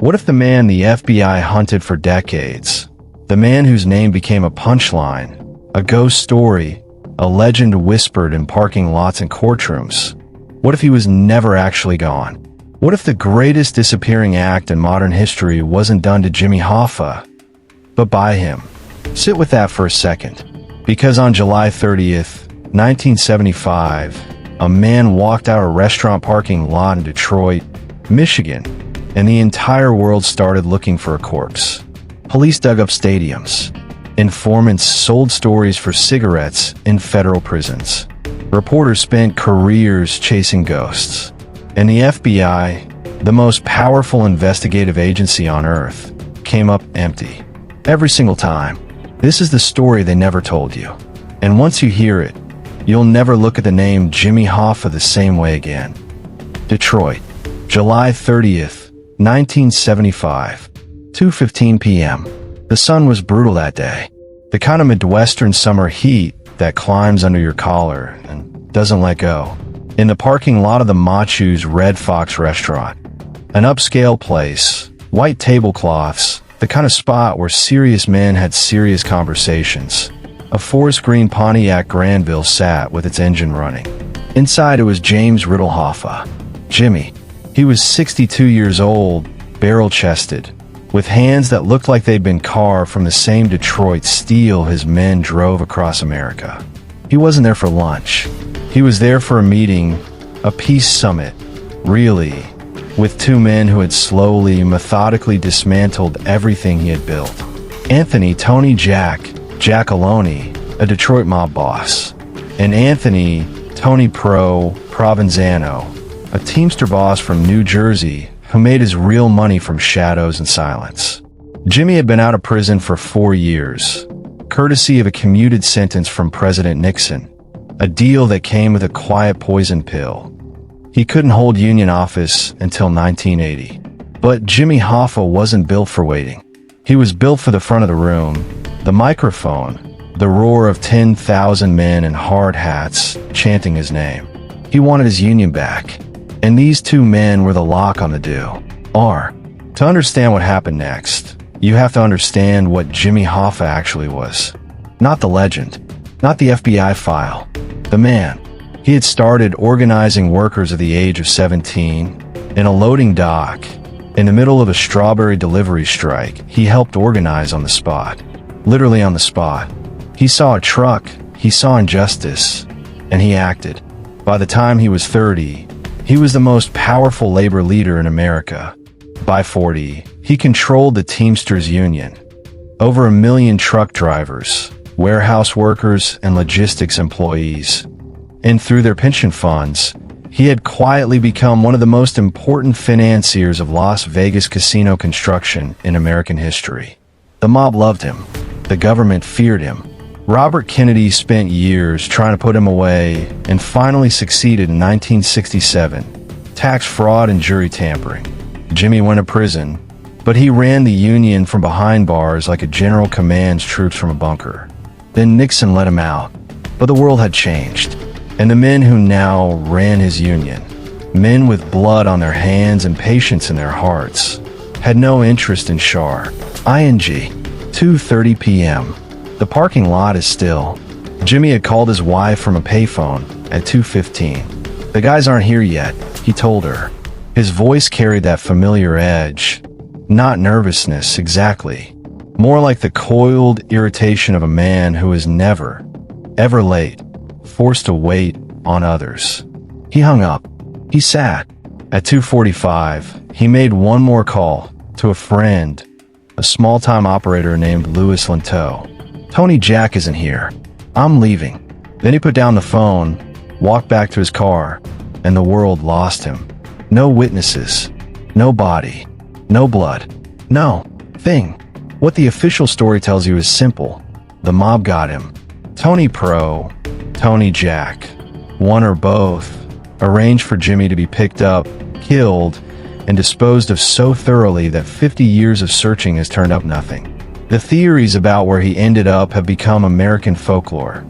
What if the man the FBI hunted for decades, the man whose name became a punchline, a ghost story, a legend whispered in parking lots and courtrooms? What if he was never actually gone? What if the greatest disappearing act in modern history wasn't done to Jimmy Hoffa, but by him? Sit with that for a second, because on July 30th, 1975, a man walked out a restaurant parking lot in Detroit, Michigan, and the entire world started looking for a corpse. Police dug up stadiums. Informants sold stories for cigarettes in federal prisons. Reporters spent careers chasing ghosts. And the FBI, the most powerful investigative agency on Earth, came up empty. Every single time. This is the story they never told you. And once you hear it, you'll never look at the name Jimmy Hoffa the same way again. Detroit, July 30th, 1975, 2:15 p.m. The sun was brutal that day. The kind of Midwestern summer heat that climbs under your collar and doesn't let go. In the parking lot of the Machus Red Fox restaurant, an upscale place, white tablecloths, the kind of spot where serious men had serious conversations. A forest green Pontiac Granville sat with its engine running. Inside it was James Riddle Hoffa. Jimmy. He was 62 years old, barrel-chested, with hands that looked like they'd been carved from the same Detroit steel his men drove across America. He wasn't there for lunch. He was there for a meeting, a peace summit, really, with two men who had slowly, methodically dismantled everything he had built. Anthony Tony Jack Aloni, a Detroit mob boss, and Anthony Tony Provenzano, a Teamster boss from New Jersey who made his real money from shadows and silence. Jimmy had been out of prison for 4 years, courtesy of a commuted sentence from President Nixon, a deal that came with a quiet poison pill. He couldn't hold union office until 1980. But Jimmy Hoffa wasn't built for waiting. He was built for the front of the room, the microphone, the roar of 10,000 men in hard hats chanting his name. He wanted his union back. And these two men were the lock on the deal. To understand what happened next, you have to understand what Jimmy Hoffa actually was. Not the legend, not the FBI file, the man. He had started organizing workers at the age of 17 in a loading dock. In the middle of a strawberry delivery strike, he helped organize on the spot. Literally on the spot. He saw a truck, he saw injustice, and he acted. By the time he was 30, he was the most powerful labor leader in America. By 40, he controlled the Teamsters Union. Over 1 million truck drivers, warehouse workers, and logistics employees. And through their pension funds, he had quietly become one of the most important financiers of Las Vegas casino construction in American history. The mob loved him. The government feared him. Robert Kennedy spent years trying to put him away and finally succeeded in 1967. Tax fraud and jury tampering. Jimmy went to prison, but he ran the union from behind bars like a general commands troops from a bunker. Then Nixon let him out, but the world had changed. And the men who now ran his union, men with blood on their hands and patience in their hearts, had no interest in Char. ING. 2:30 p.m. The parking lot is still. Jimmy had called his wife from a payphone at 2:15. The guys aren't here yet, he told her. His voice carried that familiar edge. Not nervousness, exactly. More like the coiled irritation of a man who is never, ever late, forced to wait on others. He hung up. He sat. At 2:45, he made one more call to a friend, a small-time operator named Louis Linteau. Tony Jack isn't here. I'm leaving. Then he put down the phone, walked back to his car, and the world lost him. No witnesses. No body. No blood. No thing. What the official story tells you is simple. The mob got him. Tony Jack, one or both, arranged for Jimmy to be picked up, killed, and disposed of so thoroughly that 50 years of searching has turned up nothing. The theories about where he ended up have become American folklore.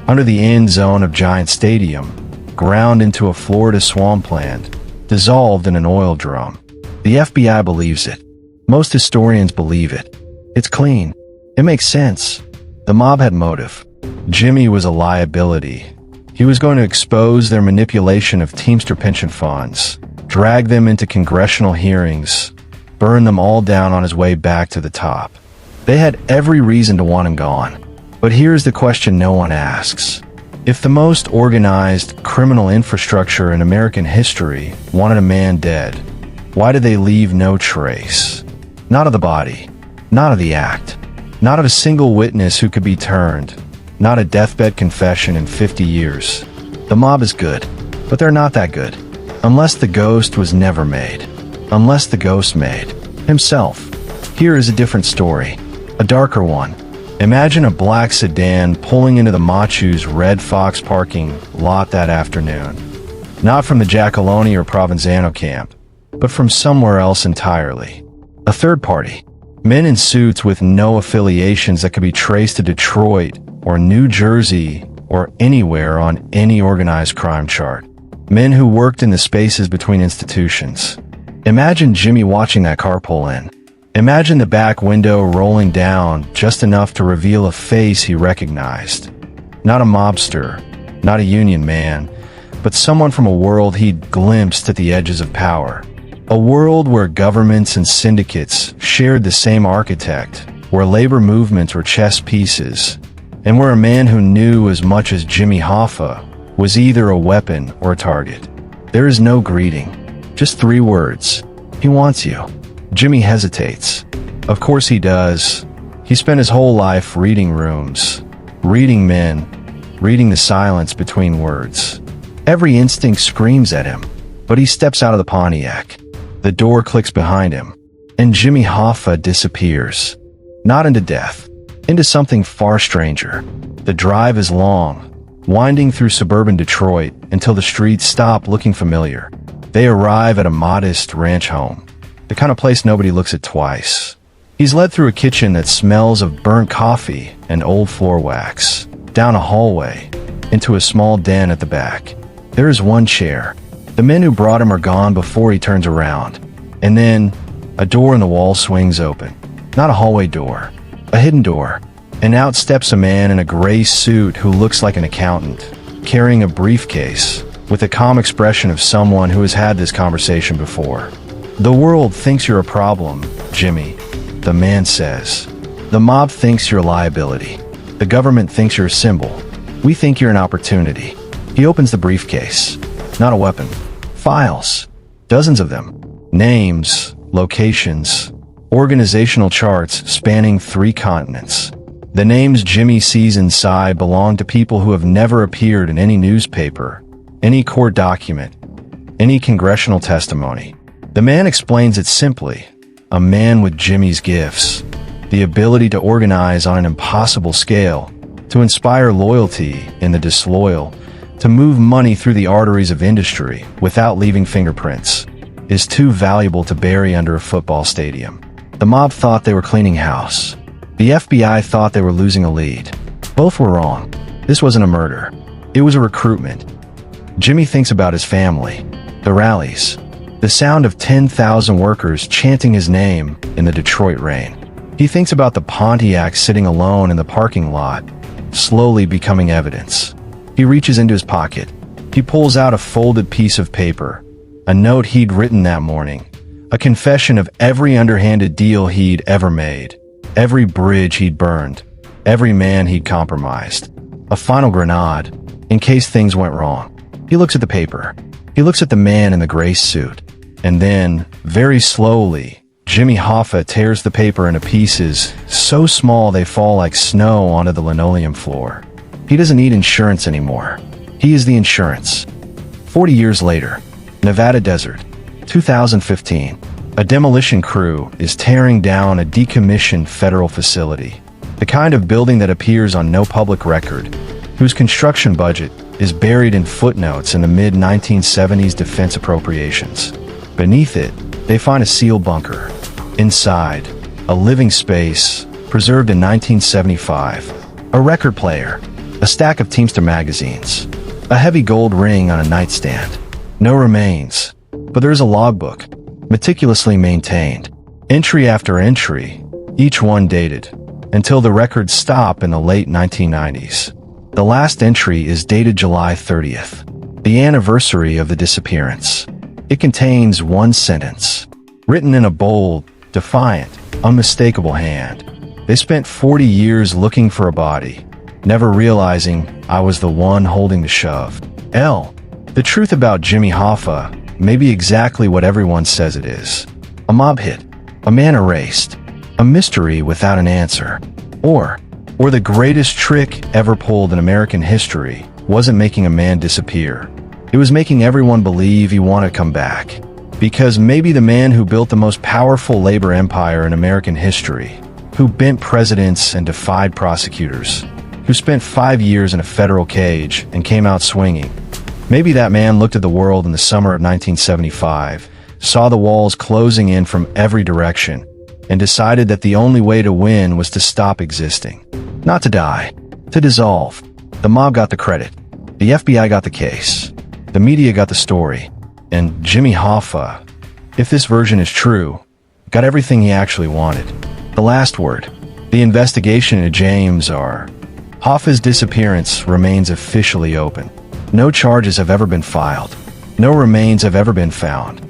Under the end zone of Giant Stadium, ground into a Florida swampland, dissolved in an oil drum. The FBI believes it. Most historians believe it. It's clean. It makes sense. The mob had motive. Jimmy was a liability. He was going to expose their manipulation of Teamster pension funds, drag them into congressional hearings, burn them all down on his way back to the top. They had every reason to want him gone. But here's the question no one asks. If the most organized criminal infrastructure in American history wanted a man dead, why did they leave no trace? Not of the body, not of the act, not of a single witness who could be turned, not a deathbed confession in 50 years. The mob is good, but they're not that good. Unless the ghost was never made. Unless the ghost made himself. Here is a different story, a darker one. Imagine a black sedan pulling into the Machus Red Fox parking lot that afternoon. Not from the Jackaloni or Provenzano camp, but from somewhere else entirely. A third party. Men in suits with no affiliations that could be traced to Detroit or New Jersey or anywhere on any organized crime chart. Men who worked in the spaces between institutions. Imagine Jimmy watching that car pull in. Imagine the back window rolling down just enough to reveal a face he recognized. Not a mobster, not a union man, but someone from a world he'd glimpsed at the edges of power. A world where governments and syndicates shared the same architect, where labor movements were chess pieces, and where a man who knew as much as Jimmy Hoffa was either a weapon or a target. There is no greeting, just 3 words. He wants you. Jimmy hesitates. Of course he does. He spent his whole life reading rooms, reading men, reading the silence between words. Every instinct screams at him, but he steps out of the Pontiac. The door clicks behind him, and Jimmy Hoffa disappears. Not into death, into something far stranger. The drive is long, winding through suburban Detroit until the streets stop looking familiar. They arrive at a modest ranch home, the kind of place nobody looks at twice. He's led through a kitchen that smells of burnt coffee and old floor wax, down a hallway, into a small den at the back. There is one chair. The men who brought him are gone before he turns around. And then, a door in the wall swings open. Not a hallway door, a hidden door. And out steps a man in a gray suit who looks like an accountant, carrying a briefcase, with the calm expression of someone who has had this conversation before. The world thinks you're a problem, Jimmy, the man says. The mob thinks you're a liability. The government thinks you're a symbol. We think you're an opportunity. He opens the briefcase. Not a weapon. Files. Dozens of them. Names, locations, organizational charts spanning 3 continents. The names Jimmy sees inside belong to people who have never appeared in any newspaper, any court document, any congressional testimony. The man explains it simply. A man with Jimmy's gifts. The ability to organize on an impossible scale, to inspire loyalty in the disloyal, to move money through the arteries of industry without leaving fingerprints, is too valuable to bury under a football stadium. The mob thought they were cleaning house. The FBI thought they were losing a lead. Both were wrong. This wasn't a murder. It was a recruitment. Jimmy thinks about his family, the rallies, the sound of 10,000 workers chanting his name in the Detroit rain. He thinks about the Pontiac sitting alone in the parking lot, slowly becoming evidence. He reaches into his pocket. He pulls out a folded piece of paper, a note he'd written that morning, a confession of every underhanded deal he'd ever made, every bridge he'd burned, every man he'd compromised. A final grenade, in case things went wrong. He looks at the paper. He looks at the man in the gray suit. And then, very slowly, Jimmy Hoffa tears the paper into pieces so small they fall like snow onto the linoleum floor. He doesn't need insurance anymore. He is the insurance. 40 years later, Nevada desert, 2015. A demolition crew is tearing down a decommissioned federal facility. The kind of building that appears on no public record, whose construction budget is buried in footnotes in the mid-1970s defense appropriations. Beneath it, they find a sealed bunker. Inside, a living space, preserved in 1975. A record player, a stack of Teamster magazines, a heavy gold ring on a nightstand. No remains, but there is a logbook, meticulously maintained. Entry after entry, each one dated, until the records stop in the late 1990s. The last entry is dated July 30th, the anniversary of the disappearance. It contains one sentence, written in a bold, defiant, unmistakable hand. They spent 40 years looking for a body, never realizing I was the one holding the shove. The truth about Jimmy Hoffa may be exactly what everyone says it is. A mob hit, a man erased, a mystery without an answer. Or the greatest trick ever pulled in American history wasn't making a man disappear. It was making everyone believe he wanted to come back. Because maybe the man who built the most powerful labor empire in American history, who bent presidents and defied prosecutors, who spent 5 years in a federal cage and came out swinging. Maybe that man looked at the world in the summer of 1975, saw the walls closing in from every direction, and decided that the only way to win was to stop existing. Not to die, to dissolve. The mob got the credit. The FBI got the case. The media got the story. And Jimmy Hoffa, if this version is true, got everything he actually wanted. The last word. The investigation into James R. Hoffa's disappearance remains officially open. No charges have ever been filed. No remains have ever been found.